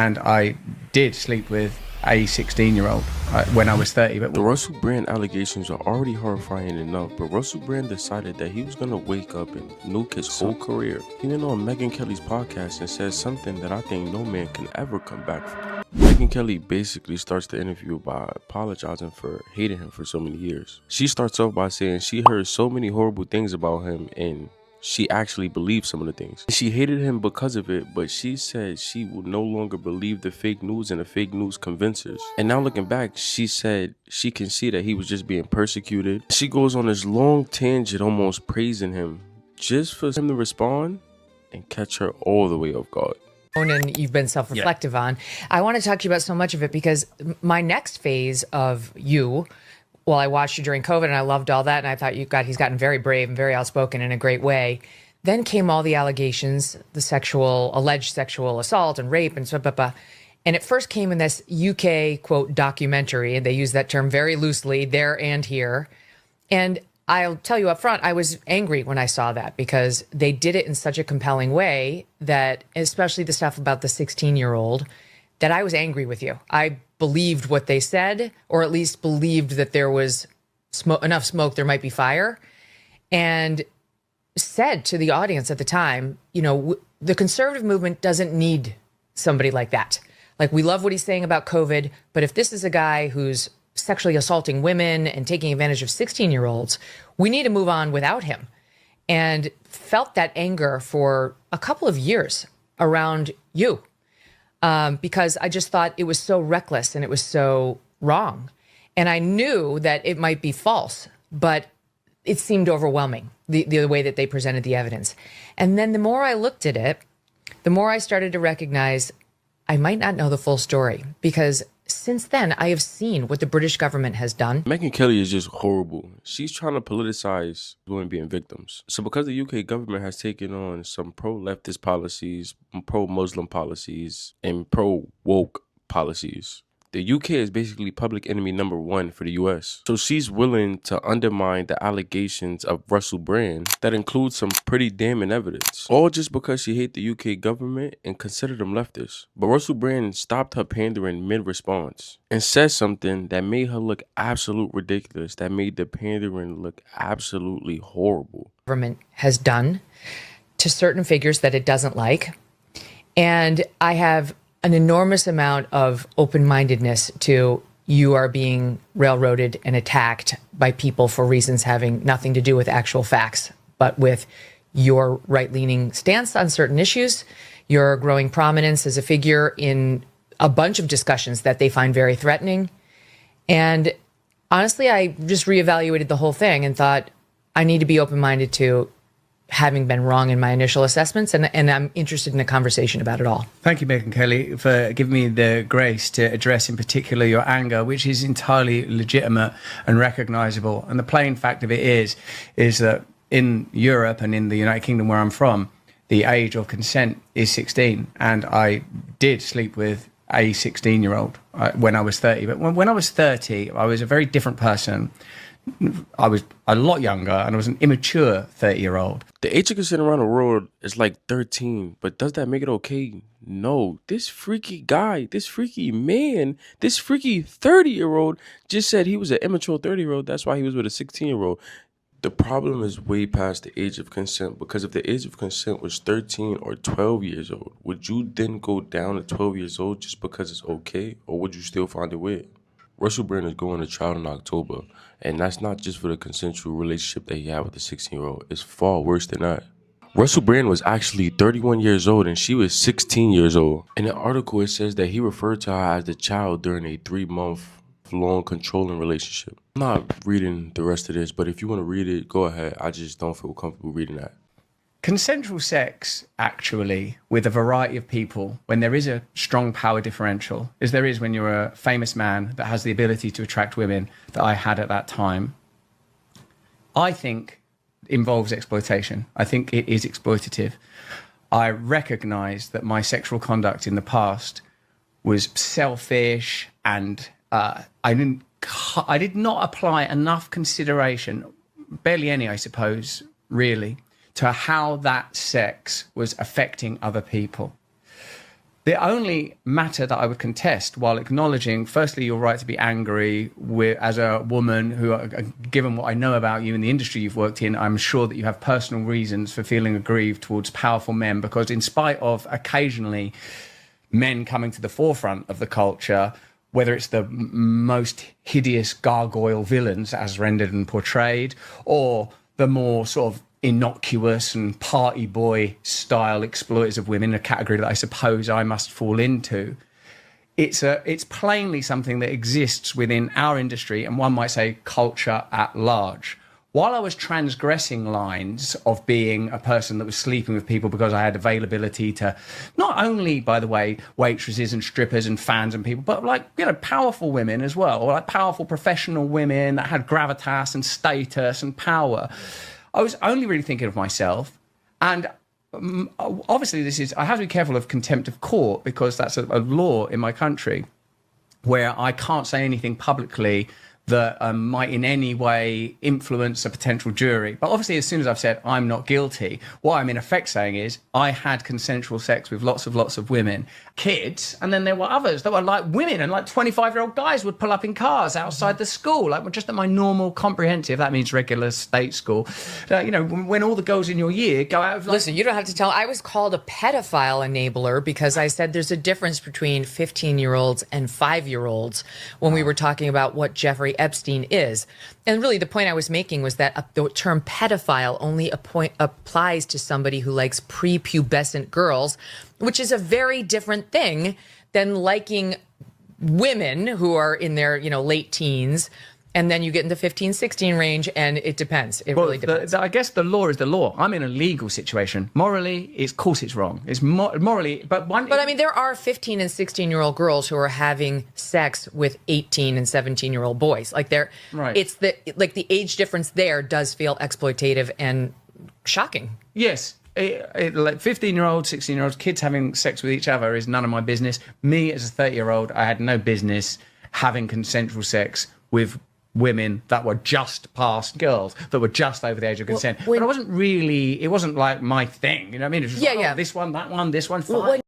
And I did sleep with a 16-year-old when I was 30. But the Russell Brand allegations are already horrifying enough, but Russell Brand decided that he was going to wake up and nuke his whole career. He went on Megyn Kelly's podcast and said something that I think no man can ever come back from. Megyn Kelly basically starts the interview by apologizing for hating him for so many years. She starts off by saying she heard so many horrible things about him and she actually believed some of the things. She hated him because of it, but she said she would no longer believe the fake news and the fake news convincers. And now looking back, she said she can see that he was just being persecuted. She goes on this long tangent almost praising him just for him to respond and catch her all the way off guard. And you've been self-reflective on. I want to talk to you about so much of it because my next phase of you, well, I watched you during COVID and I loved all that. And I thought he's gotten very brave and very outspoken in a great way. Then came all the allegations, the alleged sexual assault and rape and blah, blah, blah. And it first came in this UK, quote, documentary. And they use that term very loosely there and here. And I'll tell you up front, I was angry when I saw that because they did it in such a compelling way that, especially the stuff about the 16-year-old, that I was angry with you. I believed what they said, or at least believed that there was enough smoke, there might be fire, and said to the audience at the time, the conservative movement doesn't need somebody like that. Like, we love what he's saying about COVID, but if this is a guy who's sexually assaulting women and taking advantage of 16-year-olds, we need to move on without him. And felt that anger for a couple of years around you. Because I just thought it was so reckless and it was so wrong. And I knew that it might be false, but it seemed overwhelming, the way that they presented the evidence. And then the more I looked at it, the more I started to recognize I might not know the full story, because since then I have seen what the British government has done. Megyn Kelly is just horrible. She's trying to politicize women being victims. So because the UK government has taken on some pro-leftist policies, pro-Muslim policies, and pro-woke policies, the UK is basically public enemy number one for the US. So she's willing to undermine the allegations of Russell Brand that includes some pretty damning evidence. All just because she hates the UK government and considered them leftists. But Russell Brand stopped her pandering mid-response and said something that made her look absolute ridiculous, that made the pandering look absolutely horrible. Government has done to certain figures that it doesn't like. And I have an enormous amount of open-mindedness to you are being railroaded and attacked by people for reasons having nothing to do with actual facts, but with your right-leaning stance on certain issues, your growing prominence as a figure in a bunch of discussions that they find very threatening. And honestly, I just reevaluated the whole thing and thought I need to be open-minded to having been wrong in my initial assessments, and I'm interested in a conversation about it all. Thank you, Megyn Kelly, for giving me the grace to address in particular your anger, which is entirely legitimate and recognisable. And the plain fact of it is that in Europe and in the United Kingdom, where I'm from, the age of consent is 16, and I did sleep with a 16-year-old when I was 30. But when I was 30, I was a very different person. I was a lot younger and I was an immature 30-year-old. The age of consent around the world is like 13, but does that make it okay? No. This freaky guy, this freaky man, this freaky 30-year-old just said he was an immature 30-year-old. That's why he was with a 16-year-old. The problem is way past the age of consent, because if the age of consent was 13 or 12 years old, would you then go down to 12 years old just because it's okay, or would you still find it weird? Russell Brand is going to trial in October, and that's not just for the consensual relationship that he had with the 16-year-old. It's far worse than that. Russell Brand was actually 31 years old, and she was 16 years old. In the article, it says that he referred to her as the child during a 3-month-long controlling relationship. I'm not reading the rest of this, but if you want to read it, go ahead. I just don't feel comfortable reading that. Consensual sex, actually, with a variety of people, when there is a strong power differential, as there is when you're a famous man that has the ability to attract women that I had at that time, I think involves exploitation. I think it is exploitative. I recognize that my sexual conduct in the past was selfish, and I did not apply enough consideration, barely any, I suppose, really, to how that sex was affecting other people. The only matter that I would contest, while acknowledging, firstly, your right to be angry as a woman who, given what I know about you and the industry you've worked in, I'm sure that you have personal reasons for feeling aggrieved towards powerful men, because in spite of occasionally men coming to the forefront of the culture, whether it's the most hideous gargoyle villains as rendered and portrayed, or the more sort of innocuous and party boy style exploiters of women, a category that I suppose I must fall into. It's plainly something that exists within our industry, and one might say culture at large. While I was transgressing lines of being a person that was sleeping with people because I had availability to not only, by the way, waitresses and strippers and fans and people, but like, you know, powerful women as well, or like powerful professional women that had gravitas and status and power, I was only really thinking of myself. And obviously I have to be careful of contempt of court, because that's a law in my country where I can't say anything publicly that might in any way influence a potential jury. But obviously, as soon as I've said I'm not guilty, what I'm in effect saying is I had consensual sex with lots of women, kids, and then there were others that were like women, and like 25-year-old guys would pull up in cars outside the school, like just at my normal comprehensive, that means regular state school, you know, when all the girls in your year go out of like... Listen, you don't have to tell. I was called a pedophile enabler because I said there's a difference between 15-year-olds and 5-year-olds when we were talking about what Jeffrey Epstein is. And really the point I was making was that the term pedophile only applies to somebody who likes prepubescent girls, which is a very different thing than liking women who are in their, you know, late teens. And then you get into 15, 16 range, and it depends. It really depends. I guess the law is the law. I'm in a legal situation. Morally, of course it's wrong. It's morally, but I mean, there are 15 and 16-year-old girls who are having sex with 18 and 17-year-old boys. Like right. It's the age difference there does feel exploitative and shocking. Yes. Like 15-year-olds, 16-year-olds, kids having sex with each other is none of my business. Me, as a 30-year-old, I had no business having consensual sex with women that were just past girls, that were just over the age of consent. But I wasn't really, it wasn't like my thing, you know what I mean? It was just, this one, that one, this one, fine.